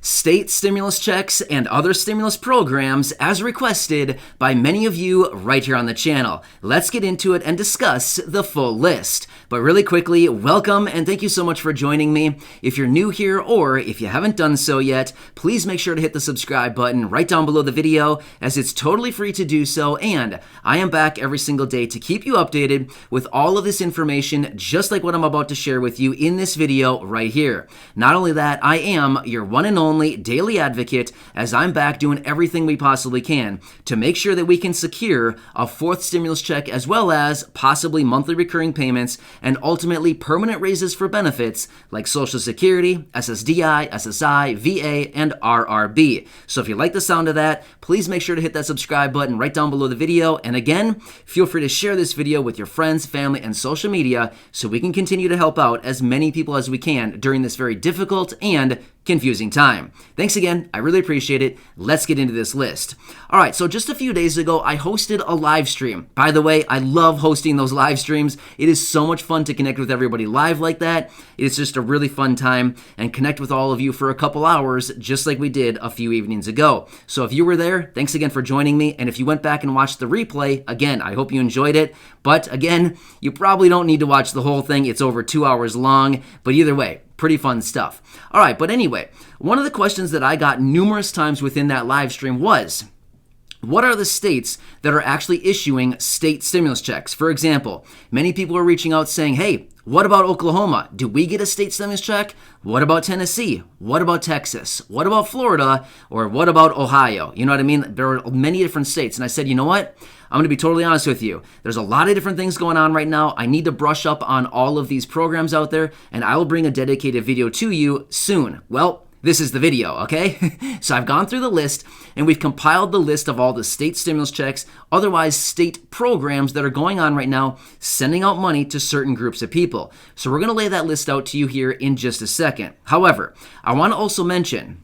state stimulus checks and other stimulus programs as requested by many of you right here on the channel. Let's get into it and discuss the full list. But really quickly, welcome and thank you so much for joining me. If you're new here or if you haven't done so yet, please make sure to hit the subscribe button right down below the video, as it's totally free to do so, and I am back every single day to keep you updated with all of this information, just like what I'm about to share with you in this video right here. Not only that, I am your one and only daily advocate, as I'm back doing everything we possibly can to make sure that we can secure a fourth stimulus check, as well as possibly monthly recurring payments and ultimately permanent raises for benefits like Social Security, SSDI, SSI, VA, and RRB. So if you like the sound of that, please make sure to hit that subscribe button right down below the video. And again, feel free to share this video with your friends, family, and social media so we can continue to help out as many people as we can during this very difficult and confusing time. Thanks again. I really appreciate it. Let's get into this list. All right, so just a few days ago, I hosted a live stream. By the way, I love hosting those live streams. It is so much fun to connect with everybody live like that. It's just a really fun time and connect with all of you for a couple hours, just like we did a few evenings ago. So if you were there, thanks again for joining me. And if you went back and watched the replay, again, I hope you enjoyed it. But again, you probably don't need to watch the whole thing. It's over 2 hours long, but either way, pretty fun stuff. All right, but anyway, one of the questions that I got numerous times within that live stream was, what are the states that are actually issuing state stimulus checks? For example, many people are reaching out saying, hey, what about Oklahoma? Do we get a state stimulus check? What about Tennessee? What about Texas? What about Florida? Or what about Ohio? You know what I mean? There are many different states. And I said, you know what? I'm going to be totally honest with you. There's a lot of different things going on right now. I need to brush up on all of these programs out there, and I will bring a dedicated video to you soon. Well, this is the video, okay? So I've gone through the list, and we've compiled the list of all the state stimulus checks, otherwise state programs that are going on right now, sending out money to certain groups of people. So we're going to lay that list out to you here in just a second. However, I want to also mention,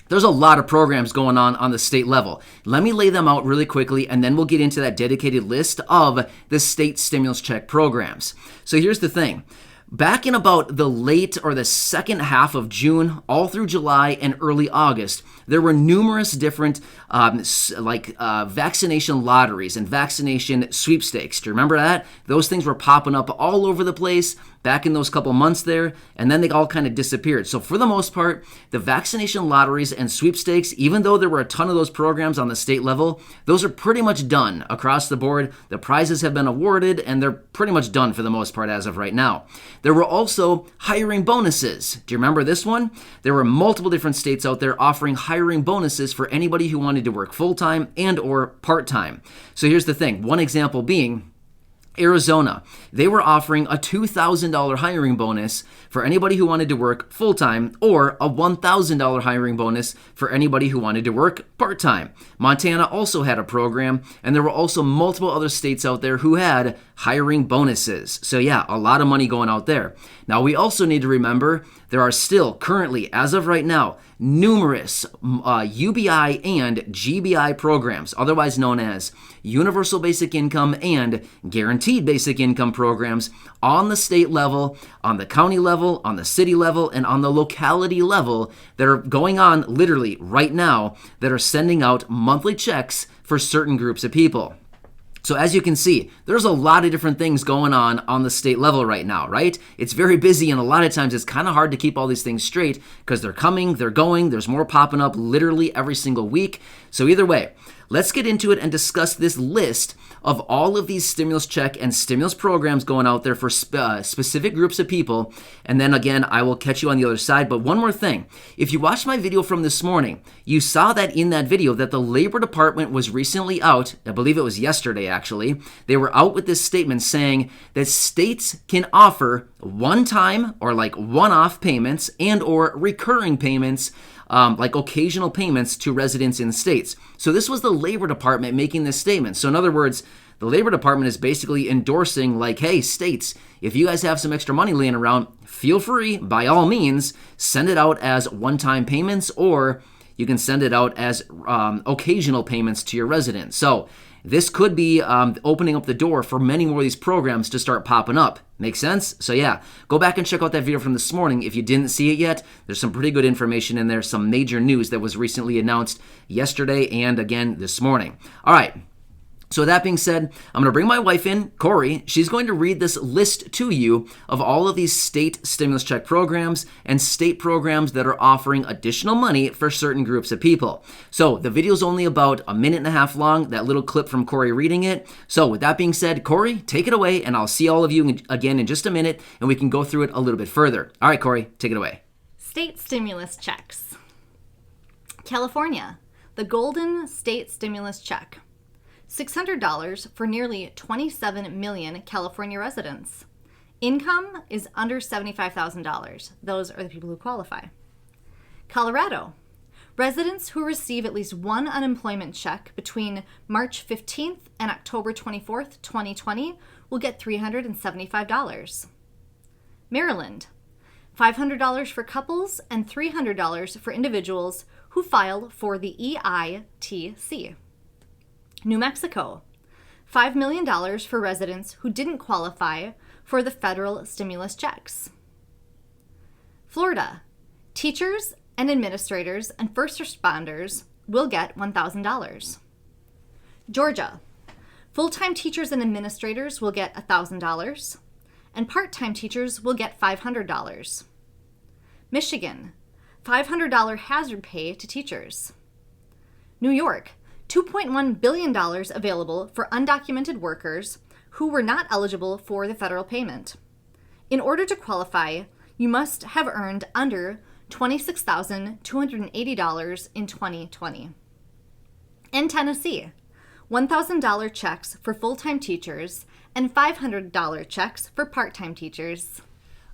there's a lot of programs going on the state level. Let me lay them out really quickly, and then we'll get into that dedicated list of the state stimulus check programs. So here's the thing. Back in about the late or the second half of June, all through July and early August, there were numerous different vaccination lotteries and vaccination sweepstakes. Do you remember that? Those things were popping up all over the place back in those couple months there, and then they all kind of disappeared. So for the most part, the vaccination lotteries and sweepstakes, even though there were a ton of those programs on the state level, those are pretty much done across the board. The prizes have been awarded, and they're pretty much done for the most part as of right now. There were also hiring bonuses. Do you remember this one? There were multiple different states out there offering hiring bonuses for anybody who wanted to work full-time and or part-time. So here's the thing. One example being Arizona. They were offering a $2,000 hiring bonus for anybody who wanted to work full-time, or a $1,000 hiring bonus for anybody who wanted to work part-time. Montana also had a program, and there were also multiple other states out there who had hiring bonuses. So yeah, a lot of money going out there. Now we also need to remember there are still currently, as of right now, numerous UBI and GBI programs, otherwise known as Universal Basic Income and Guaranteed Basic Income programs, on the state level, on the county level, on the city level, and on the locality level that are going on literally right now, that are sending out monthly checks for certain groups of people. So as you can see, there's a lot of different things going on the state level right now, right? It's very busy, and a lot of times it's kind of hard to keep all these things straight because they're coming, they're going, there's more popping up literally every single week. So either way, let's get into it and discuss this list of all of these stimulus check and stimulus programs going out there for specific groups of people. And then again, I will catch you on the other side. But one more thing, if you watched my video from this morning, you saw that in that video that the Labor Department was recently out, I believe it was yesterday actually, they were out with this statement saying that states can offer one-time or like one-off payments and or recurring payments, like occasional payments to residents in states. So this was the Labor Department making this statement. So in other words, the Labor Department is basically endorsing like, hey, states, if you guys have some extra money laying around, feel free, by all means, send it out as one-time payments, or you can send it out as occasional payments to your residents. So this could be opening up the door for many more of these programs to start popping up. Make sense? So yeah, go back and check out that video from this morning if you didn't see it yet. There's some pretty good information in there, some major news that was recently announced yesterday and again this morning. All right. So that being said, I'm going to bring my wife in, Corey. She's going to read this list to you of all of these state stimulus check programs and state programs that are offering additional money for certain groups of people. So the video is only about a minute and a half long, that little clip from Corey reading it. So with that being said, Corey, take it away, and I'll see all of you again in just a minute, and we can go through it a little bit further. All right, Corey, take it away. State stimulus checks. California, the Golden State Stimulus Check. $600 for nearly 27 million California residents. Income is under $75,000. Those are the people who qualify. Colorado. Residents who receive at least one unemployment check between March 15th and October 24th, 2020 will get $375. Maryland. $500 for couples and $300 for individuals who file for the EITC. New Mexico, $5 million for residents who didn't qualify for the federal stimulus checks. Florida, teachers and administrators and first responders will get $1,000. Georgia, full-time teachers and administrators will get $1,000, and part-time teachers will get $500. Michigan, $500 hazard pay to teachers. New York, $2.1 billion available for undocumented workers who were not eligible for the federal payment. In order to qualify, you must have earned under $26,280 in 2020. In Tennessee, $1,000 checks for full-time teachers and $500 checks for part-time teachers.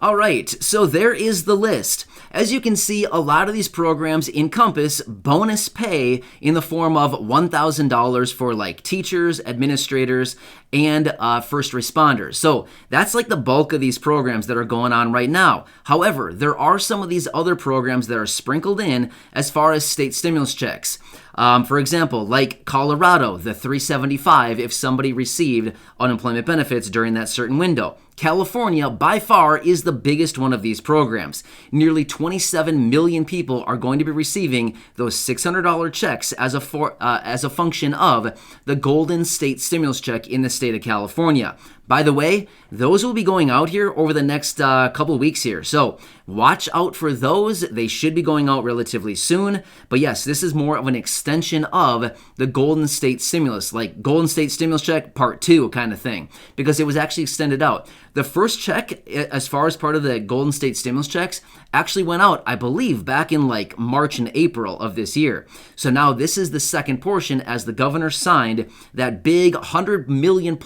All right, so there is the list. As you can see, a lot of these programs encompass bonus pay in the form of $1,000 for like teachers, administrators, and first responders. So that's like the bulk of these programs that are going on right now. However, there are some of these other programs that are sprinkled in as far as state stimulus checks. For example, like Colorado, the $375 if somebody received unemployment benefits during that certain window. California, by far, is the biggest one of these programs. Nearly 27 million people are going to be receiving those $600 checks as a function of the Golden State Stimulus Check in the state of California. By the way, those will be going out here over the next couple of weeks here. So watch out for those. They should be going out relatively soon. But yes, this is more of an extension of the Golden State Stimulus, like Golden State Stimulus Check Part 2 kind of thing, because it was actually extended out. The first check, as far as part of the Golden State Stimulus checks, actually went out, I believe, back in like March and April of this year. So now this is the second portion as the governor signed that big $100 million+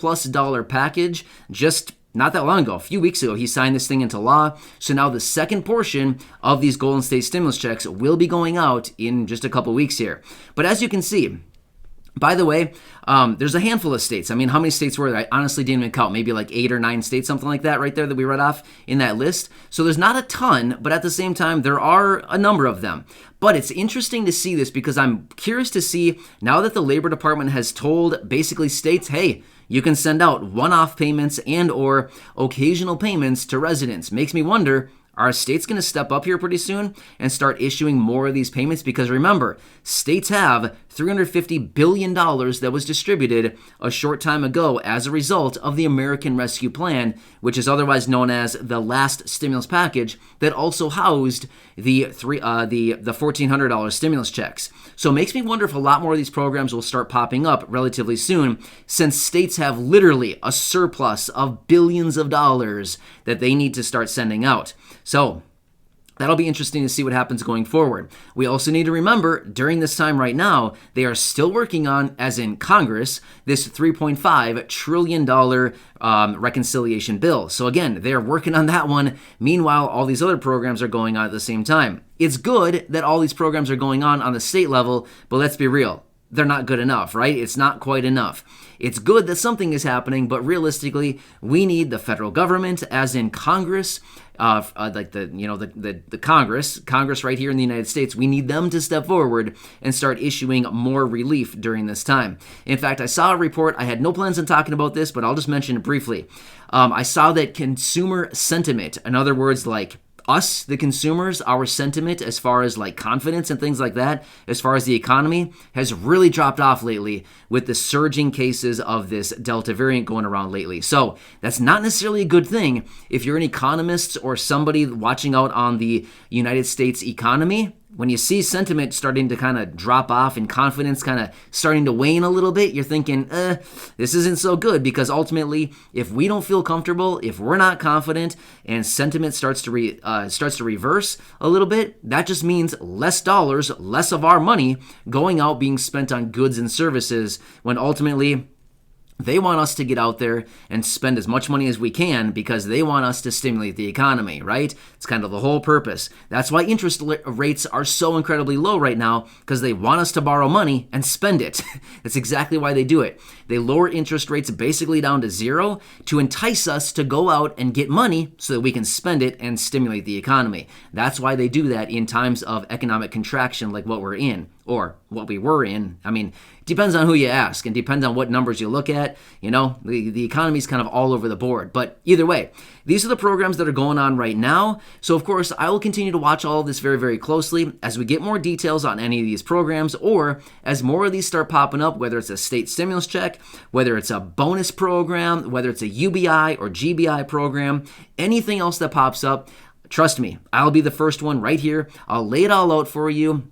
package just not that long ago, a few weeks ago. He signed this thing into law. So now the second portion of these Golden State stimulus checks will be going out in just a couple weeks here. But as you can see, by the way, there's a handful of states. I mean, how many states were there? I honestly didn't even count. Maybe like 8 or 9 states, something like that right there that we read off in that list. So there's not a ton, but at the same time, there are a number of them. But it's interesting to see this because I'm curious to see, now that the Labor Department has told basically states, hey, you can send out one-off payments and or occasional payments to residents. Makes me wonder, are states going to step up here pretty soon and start issuing more of these payments? Because remember, states have $350 billion that was distributed a short time ago as a result of the American Rescue Plan, which is otherwise known as the last stimulus package that also housed the $1,400 stimulus checks. So it makes me wonder if a lot more of these programs will start popping up relatively soon, since states have literally a surplus of billions of dollars that they need to start sending out. So that'll be interesting to see what happens going forward. We also need to remember, during this time right now, they are still working on, as in Congress, this $3.5 trillion reconciliation bill. So again, they're working on that one. Meanwhile, all these other programs are going on at the same time. It's good that all these programs are going on the state level, but let's be real. they're not good enough, right? It's not quite enough. It's good that something is happening, but realistically, we need the federal government, as in Congress, like the Congress right here in the United States. We need them to step forward and start issuing more relief during this time. In fact, I saw a report. I had no plans on talking about this, but I'll just mention it briefly. I saw that consumer sentiment, in other words, like us, the consumers, our sentiment as far as like confidence and things like that, as far as the economy, has really dropped off lately with the surging cases of this Delta variant going around lately. So that's not necessarily a good thing if you're an economist or somebody watching out on the United States economy. When you see sentiment starting to kind of drop off and confidence kind of starting to wane a little bit, you're thinking, this isn't so good, because ultimately, if we don't feel comfortable, if we're not confident, and sentiment starts to reverse a little bit, that just means less dollars, less of our money going out being spent on goods and services, when ultimately they want us to get out there and spend as much money as we can because they want us to stimulate the economy, right? It's kind of the whole purpose. That's why interest rates are so incredibly low right now, because they want us to borrow money and spend it. That's exactly why they do it. They lower interest rates basically down to zero to entice us to go out and get money so that we can spend it and stimulate the economy. That's why they do that in times of economic contraction like what we're in, or what we were in. I mean, it depends on who you ask and depends on what numbers you look at. You know, the economy's kind of all over the board. But either way, these are the programs that are going on right now. So of course, I will continue to watch all of this very, very closely as we get more details on any of these programs, or as more of these start popping up, whether it's a state stimulus check, whether it's a bonus program, whether it's a UBI or GBI program, anything else that pops up. Trust me, I'll be the first one right here. I'll lay it all out for you.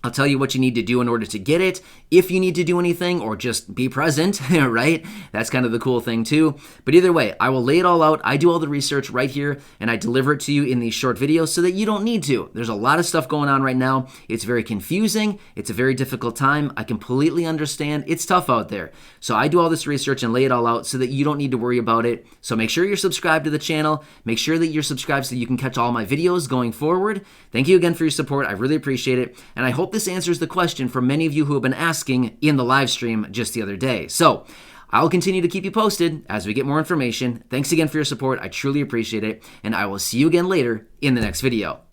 I'll tell you what you need to do in order to get it, if you need to do anything, or just be present, right? That's kind of the cool thing too. But either way, I will lay it all out. I do all the research right here, and I deliver it to you in these short videos so that you don't need to. There's a lot of stuff going on right now. It's very confusing. It's a very difficult time. I completely understand. It's tough out there. So I do all this research and lay it all out so that you don't need to worry about it. So make sure you're subscribed to the channel. Make sure that you're subscribed so you can catch all my videos going forward. Thank you again for your support. I really appreciate it. And I hope this answers the question for many of you who have been asking in the live stream just the other day. So I'll continue to keep you posted as we get more information. Thanks again for your support. I truly appreciate it. And I will see you again later in the next video.